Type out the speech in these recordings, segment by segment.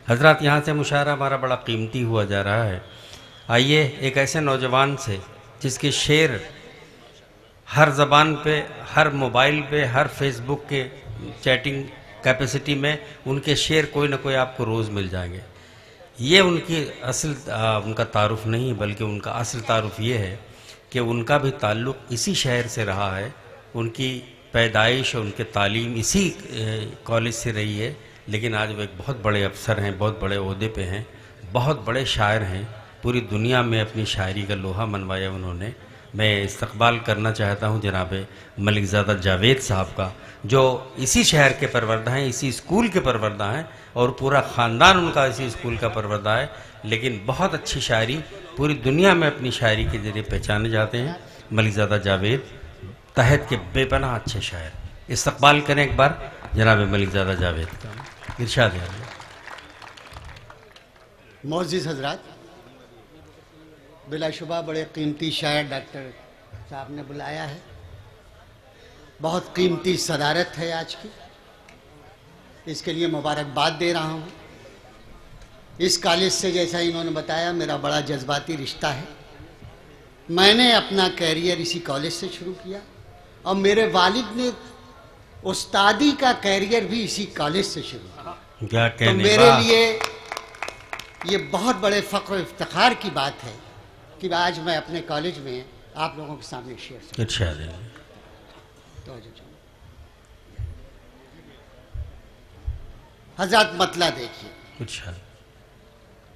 हजरत यहाँ से मुशायरा हमारा बड़ा कीमती हुआ जा रहा है। आइए एक ऐसे नौजवान से जिसके शेर हर ज़बान पे, हर मोबाइल पे, हर फेसबुक के चैटिंग कैपेसिटी में उनके शेर कोई ना कोई आपको रोज़ मिल जाएंगे। ये उनकी असल उनका तारुफ नहीं, बल्कि उनका असल तारुफ ये है कि उनका भी ताल्लुक़ इसी शहर से रहा है। उनकी पैदाइश और उनके तालीम इसी कॉलेज से रही है, लेकिन आज वो एक बहुत बड़े अफसर हैं, बहुत बड़े ओहदे पे हैं, बहुत बड़े शायर हैं। पूरी दुनिया में अपनी शायरी का लोहा मनवाया उन्होंने। मैं इस्तकबाल करना चाहता हूँ जनाब मलिकज़ादा जावेद साहब का, जो इसी शहर के परवरदा हैं, इसी स्कूल के परवरदा हैं और पूरा ख़ानदान उनका इसी स्कूल का परवरदा है। लेकिन बहुत अच्छी शायरी पूरी दुनिया में अपनी शायरी के ज़रिए पहचाने जाते हैं। मलिकज़ादा जावेद तहत के बेपनाह अच्छे शायर। इस्तकबाल करें एक बार जनाब मलिकज़ादा जावेद का। इरशाद है। मोअज़्ज़िज़ हज़रात, बिलाशुबा बड़े कीमती शायर डॉक्टर साहब ने बुलाया है। बहुत कीमती सदारत है आज की, इसके लिए मुबारकबाद दे रहा हूँ। इस कॉलेज से जैसा इन्होंने बताया मेरा बड़ा जज्बाती रिश्ता है। मैंने अपना कैरियर इसी कॉलेज से शुरू किया और मेरे वालिद ने उस्तादी का कैरियर भी इसी कॉलेज से शुरू किया। क्या कहने, तो मेरे लिए ये बहुत बड़े फ़ख्र और इफ्तिखार की बात है कि आज मैं अपने कॉलेज में आप लोगों के सामने शेयर सकूं। अच्छा तो हज़रत मतला देखिए, अच्छा,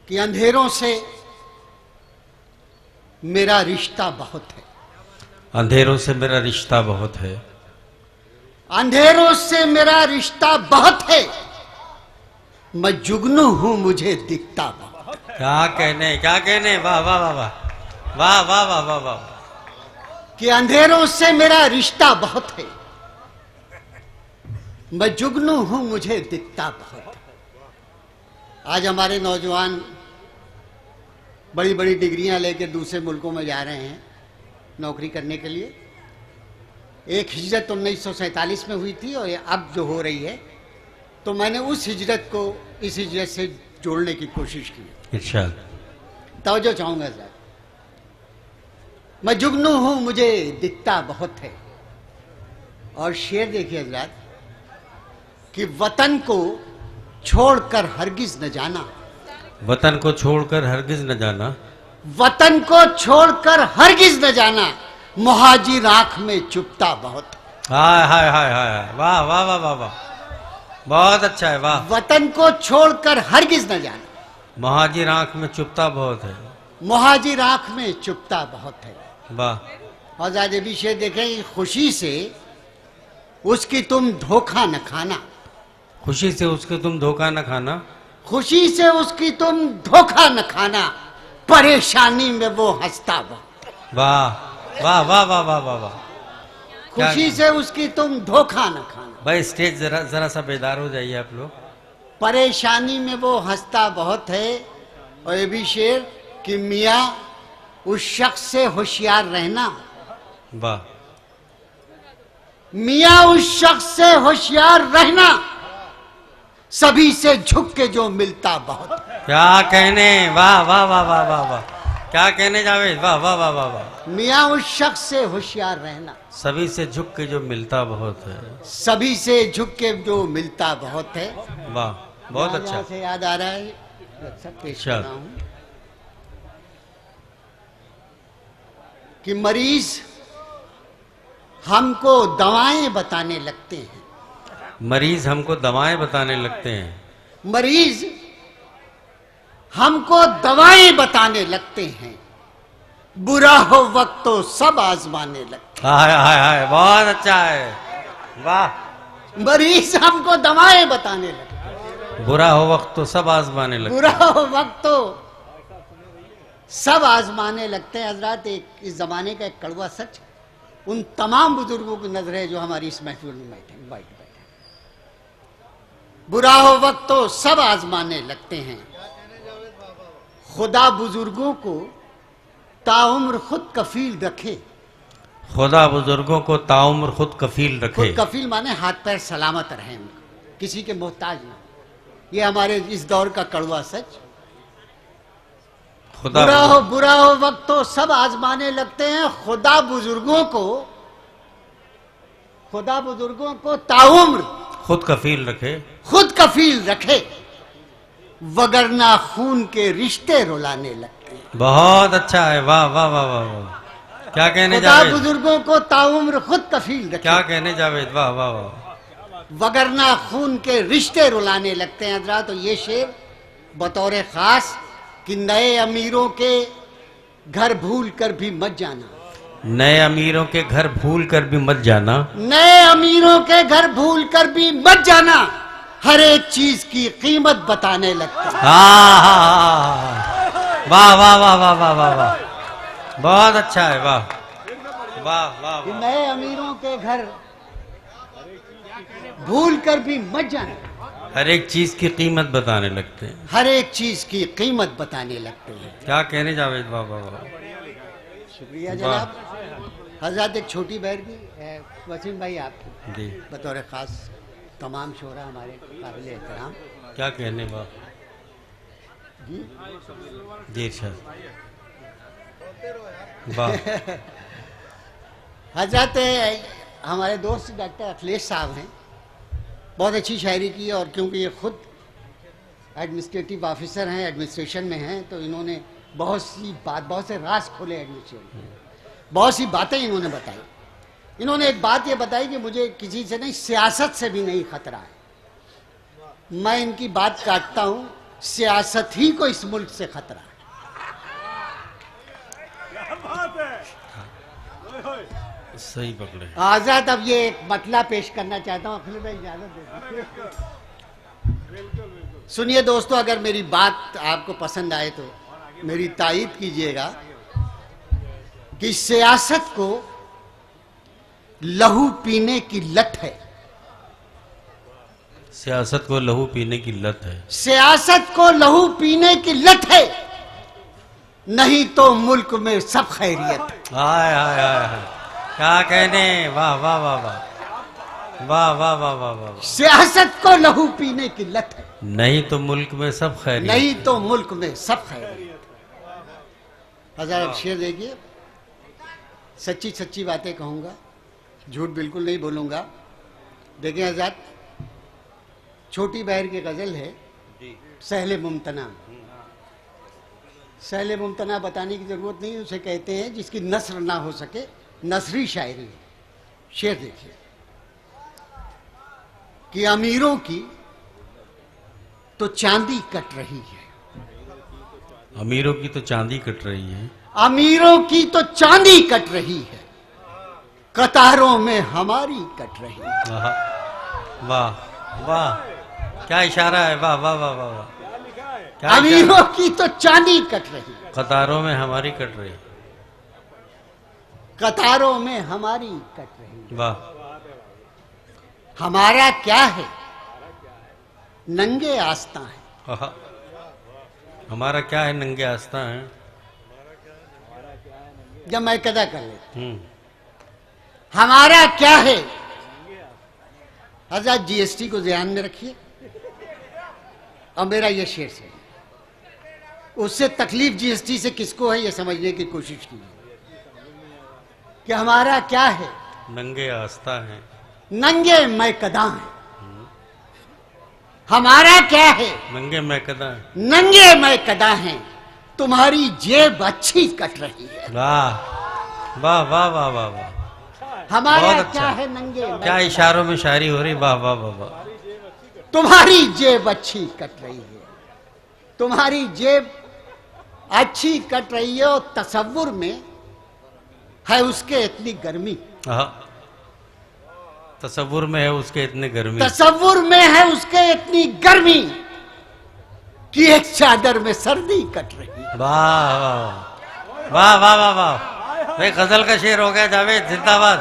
कि अंधेरों से मेरा रिश्ता बहुत है। अंधेरों से मेरा रिश्ता बहुत है। अंधेरों से मेरा रिश्ता बहुत है, मैं जुगनू हूं मुझे दिखता बहुत। क्या कहने, क्या कहने, वाह वाह वाह वाह वाह वाह वाह वाह वाह। कि अंधेरों से मेरा रिश्ता बहुत है, मैं जुगनू हूं मुझे दिखता बहुत। आज हमारे नौजवान बड़ी बड़ी डिग्रियां लेकर दूसरे मुल्कों में जा रहे हैं नौकरी करने के लिए। एक हिजरत 1947 में हुई थी और अब जो हो रही है, तो मैंने उस हिजरत को इस हिजरत से जोड़ने की कोशिश की। अच्छा, तवज्जो चाहूंगा सर। मैं जुगनू हूं मुझे दिखता बहुत है। और शेर देखिए हज़रात, कि वतन को छोड़कर हरगिज न जाना। वतन को छोड़कर हरगिज न जाना। वतन को छोड़कर हरगिज न जाना, मुहाजिर आंख में चुपता बहुत। हाय हाय हाय हाय, वाह वाह वाह वाह वाह, बहुत अच्छा है, वाह। वतन को छोड़कर हरगिज न जाना, मुहाजिर आंख में चुपता बहुत है। मुहाजिर आंख में चुपता बहुत है, वाह। और ज़्यादा भी शेर देखें, खुशी से उसकी तुम धोखा न खाना। खुशी से उसके तुम धोखा न खाना। खुशी से उसकी तुम धोखा न खाना, परेशानी में वो हंसता बहुत। वाह वाह वाह वाह वाह वाह वाह। खुशी से उसकी तुम धोखा न खाना। भाई स्टेज जरा जरा सा बेदार हो जाइए आप लोग। परेशानी में वो हंसता बहुत है। और ये भी शेर, कि मियाँ उस शख्स से होशियार रहना। वाह। मियाँ उस शख्स से होशियार रहना, सभी से झुक के जो मिलता बहुत। क्या कहने, वाह वाह वाह वाह वाह वाह, क्या कहने जावेद, वाह वाह वाह वाह वाह। मियाँ उस शख्स से होशियार रहना, सभी से झुक के जो मिलता बहुत है। सभी से झुक के जो मिलता बहुत है। वाह, बहुत अच्छा। यहाँ से याद आ रहा है, पेश कर रहा हूँ, कि मरीज हमको दवाएं बताने लगते हैं। मरीज हमको दवाएं बताने लगते हैं। मरीज हमको दवाएं बताने लगते हैं, बुरा हो वक्त तो सब आजमाने लगते हैं। हाय हाय हाय, बहुत अच्छा है, वाह। मरीज हमको दवाएं बताने लगते हैं, बुरा हो वक्त तो सब आजमाने लगते हैं। बुरा हो वक्त तो सब आजमाने लगते हैं। हजरत, एक इस जमाने का एक कड़वा सच उन तमाम बुजुर्गों की नजर है जो हमारी इस महफिल में बैठे। बुरा हो वक्त तो सब आजमाने लगते हैं, खुदा बुजुर्गों को ताउम्र खुद कफील रखे। खुदा बुजुर्गों को ताउम्र खुद कफील रखे। खुद कफील माने हाथ पैर सलामत रहे, किसी के मोहताज ना। ये हमारे इस दौर का कड़वा सच। खुदा बुरा हो वक्त तो सब आजमाने लगते हैं, खुदा बुजुर्गों को ताउम्र खुद कफील रखे, वगरना खून के रिश्ते रुलाने लगते हैं। बहुत अच्छा है, वाह वाह वाह वाह वाह, क्या कहने खुदा जावेद, बुजुर्गों को ताउम्र खुद कफील रखे, क्या कहने जावेद, वाह वाह वाह। वगरना खून के रिश्ते रुलाने लगते हैं। हजरात, तो ये शेर बतौर खास कि नए अमीरों के घर भूल कर भी मत जाना, नए अमीरों के घर भूल कर भी मत जाना, नए अमीरों के घर भूल कर भी मत जाना, हर एक चीज की कीमत बताने लगते हैं। वाह वाह वाह वाह वाह वाह वाह, बहुत अच्छा है, वाह वाह वाह कि वाह। नए अमीरों के घर भूल कर भी मत जाना, हर एक चीज की कीमत बताने लगते हैं, हर एक चीज की कीमत बताने लगते हैं। क्या कहने जावेद, वाह वाह वाह। शुक्रिया जनाब। हजरत, एक छोटी बहन की वसीम भाई आपकी जी, बतौर खास तमाम शोरा हमारे काबिल एहतराम। क्या कहने, वाह जी जी सर, वाह। हजरत, हमारे दोस्त डॉक्टर अखिलेश साहब हैं, बहुत अच्छी शायरी की है, और क्योंकि ये खुद एडमिनिस्ट्रेटिव ऑफिसर हैं, एडमिनिस्ट्रेशन में हैं, तो इन्होंने बहुत से राज खोले एडमिनिस्ट्रेशन में, बहुत सी बातें इन्होंने बताई। इन्होंने एक बात ये बताई कि मुझे किसी से नहीं, सियासत से भी नहीं खतरा है। मैं इनकी बात काटता हूं, सियासत ही को इस मुल्क से खतरा है। सही पकड़े। आजाद, अब ये एक मतला पेश करना चाहता हूं, अखिलेश भाई इजाजत दे। सुनिए दोस्तों, अगर मेरी बात आपको पसंद आए तो मेरी तायीद कीजिएगा कि सियासत को लहू पीने की लत है, सियासत को लहू पीने की लत है, सियासत को लहू पीने की लत है, नहीं तो मुल्क में सब खैरियत है। हाय हाय हाय हाय, क्या कहने, वाह वाह वाह वाह वाह वाह वाह वाह वाह। सियासत को लहू पीने की लत है, नहीं तो मुल्क में सब खैरियत, नहीं तो मुल्क में सब खैरियत। हजार शेर देखिए, सच्ची सच्ची बातें कहूंगा, झूठ बिल्कुल नहीं बोलूंगा। देखिए आजाद, छोटी बहर की गजल है, सहले मुमतना। सहले मुमतना बताने की जरूरत नहीं, उसे कहते हैं जिसकी नस्र ना हो सके, नसरी शायरी है। शेर देखिए कि अमीरों की तो चांदी कट रही है, अमीरों की तो चांदी कट रही है, अमीरों की तो चांदी कट रही है, कतारों में हमारी कट रही है। वाह वाह वाह, क्या इशारा है, वाह वाह वाह वाह वाह, क्या इशारा? अमीरों की तो चांदी कट रही है, कतारों में हमारी कट रही, कतारों में हमारी कट रही है। वाह। हमारा क्या है, नंगे आस्ता है, आहा। हमारा क्या है, नंगे आस्था है। जब मैं कदा कर ले, हमारा क्या है। हजरत, जीएसटी को ध्यान में रखिए, और मेरा ये शेर से उससे तकलीफ जीएसटी से किसको है, ये समझने की कोशिश कीजिए कि हमारा क्या है, नंगे आस्था है, नंगे मैं कदा है। हमारा क्या है, नंगे मैं कदा है, नंगे मैं कदा है, तुम्हारी जेब अच्छी कट रही है। वाह वाह वाह वाह वाह वाह, हमारा बहुत अच्छा। क्या है, नंगे मैं क्या इशारों में शायरी हो रही, वाह वाह वाह वाह। तुम्हारी जेब अच्छी कट रही है, तुम्हारी जेब अच्छी कट रही है, और तसव्वुर में है उसके इतनी गर्मी, आहा। तसव्वुर में है उसके इतने गर्मी, तसव्वुर में है उसके इतनी गर्मी कि एक चादर में सर्दी कट रही है। वाह वाह वाह वाह वाह वाह, भाई गजल का शेर हो गया जावेद, जिंदाबाद,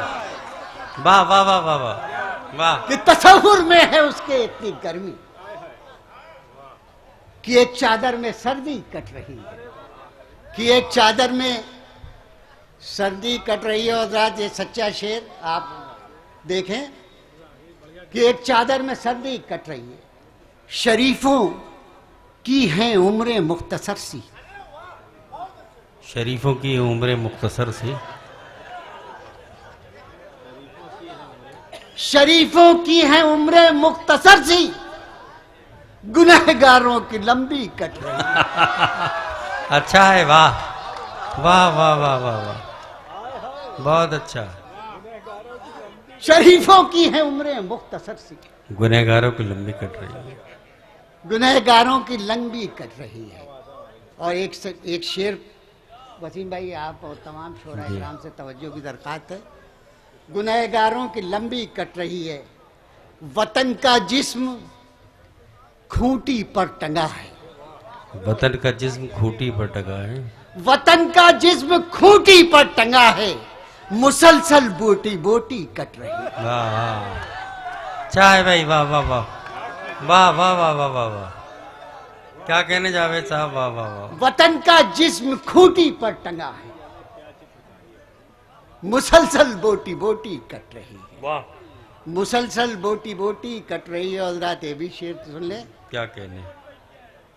वाह वाह वाह वाह वाह वाह। कि तसव्वुर में है उसके इतनी गर्मी कि एक चादर में सर्दी कट रही है, कि एक चादर में सर्दी कट रही है। और रात, ये सच्चा शेर आप देखें कि एक चादर में सर्दी कट रही है, शरीफों की हैं उम्रें मुख्तसर सी। शरीफों की उम्र मुख्तसर सी। शरीफों की हैं उम्रें मुख्तसर सी, गुनहगारों की लंबी कट रही है। अच्छा है, वाह वाह वाह वाह वाह वाह, बहुत अच्छा। शरीफों की हैं उम्रें मुख्तसर सी, गुनहगारों की लंबी कट रही है। गुनहगारों की लंबी कट रही है। और एक शेर वसीम भाई आप और तमाम शोरा इकराम से तवज्जो की दरखास्त है। गुनहगारों की लंबी कट रही है, वतन का जिस्म खूंटी पर टंगा है। वतन का जिस्म खूंटी पर टंगा है। वतन का जिस्म खूंटी पर टंगा है, मुसलसल बोटी बोटी कट रही है। वाह वाह, अच्छा है भाई, वाह वाह वाह वाह वाह वाह वाह वाह वाह, क्या कहने जावेद साहब, वाह वाह वाह। वतन का जिस्म खूंटी पर टंगा है, मुसलसल बोटी बोटी कट रही है। वाह, मुसलसल बोटी बोटी कट रही है। और रात ये भी शेर सुन ले क्या कहने।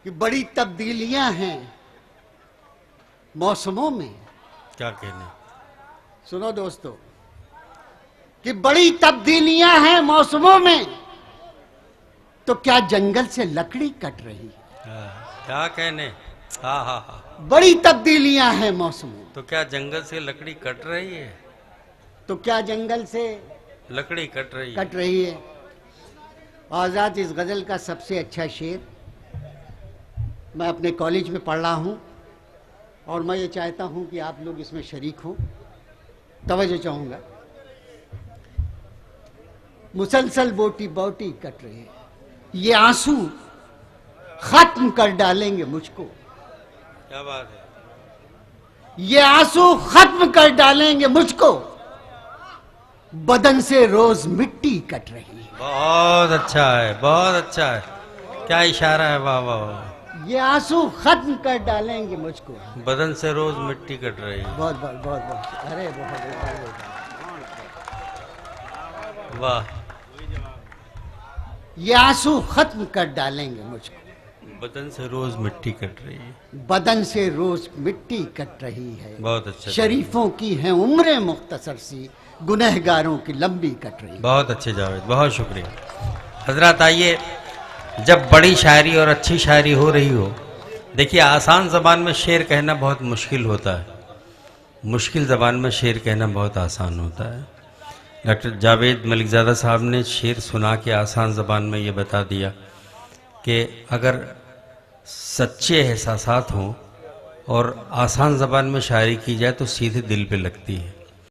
कि बड़ी तब्दीलियां हैं मौसमों में। क्या कहने। सुनो दोस्तों, कि बड़ी तब्दीलियां हैं मौसमों में, तो क्या जंगल से लकड़ी कट रही है। क्या कहने। हाँ हाँ हाँ, बड़ी तब्दीलियां हैं मौसमों, तो क्या जंगल से लकड़ी कट रही है। तो क्या जंगल से लकड़ी कट रही है। कट रही है। आजाद इस गजल का सबसे अच्छा शेर मैं अपने कॉलेज में पढ़ रहा हूं, और मैं ये चाहता हूं कि आप लोग इसमें शरीक हों। तवज्जो चाहूंगा। मुसलसल बोटी बोटी कट रही है, ये आंसू खत्म कर डालेंगे मुझको। क्या बात है। ये आंसू खत्म कर डालेंगे मुझको, बदन से रोज मिट्टी कट रही है। बहुत अच्छा है, बहुत अच्छा है, क्या इशारा है, वाह वाह वाह। ये आंसू खत्म कर डालेंगे मुझको, बदन से रोज मिट्टी कट रही है। बहुत बहुत बहुत बहुत, अरे बहुत। वाह, ये आंसू खत्म कर डालेंगे मुझको, बदन से रोज मिट्टी कट रही है। बदन से रोज मिट्टी कट रही है। बहुत अच्छा। शरीफों की हैं उम्रें मुख्तसर सी, गुनहगारों की लंबी कट रही है। बहुत अच्छे जावेद, बहुत शुक्रिया। हजरत आइए, जब बड़ी शायरी और अच्छी शायरी हो रही हो, देखिए आसान ज़बान में शेर कहना बहुत मुश्किल होता है, मुश्किल ज़बान में शेर कहना बहुत आसान होता है। डॉक्टर जावेद मलिकज़ादा साहब ने शेर सुना के आसान ज़बान में ये बता दिया कि अगर सच्चे एहसासात हों और आसान ज़बान में शायरी की जाए तो सीधे दिल पे लगती है।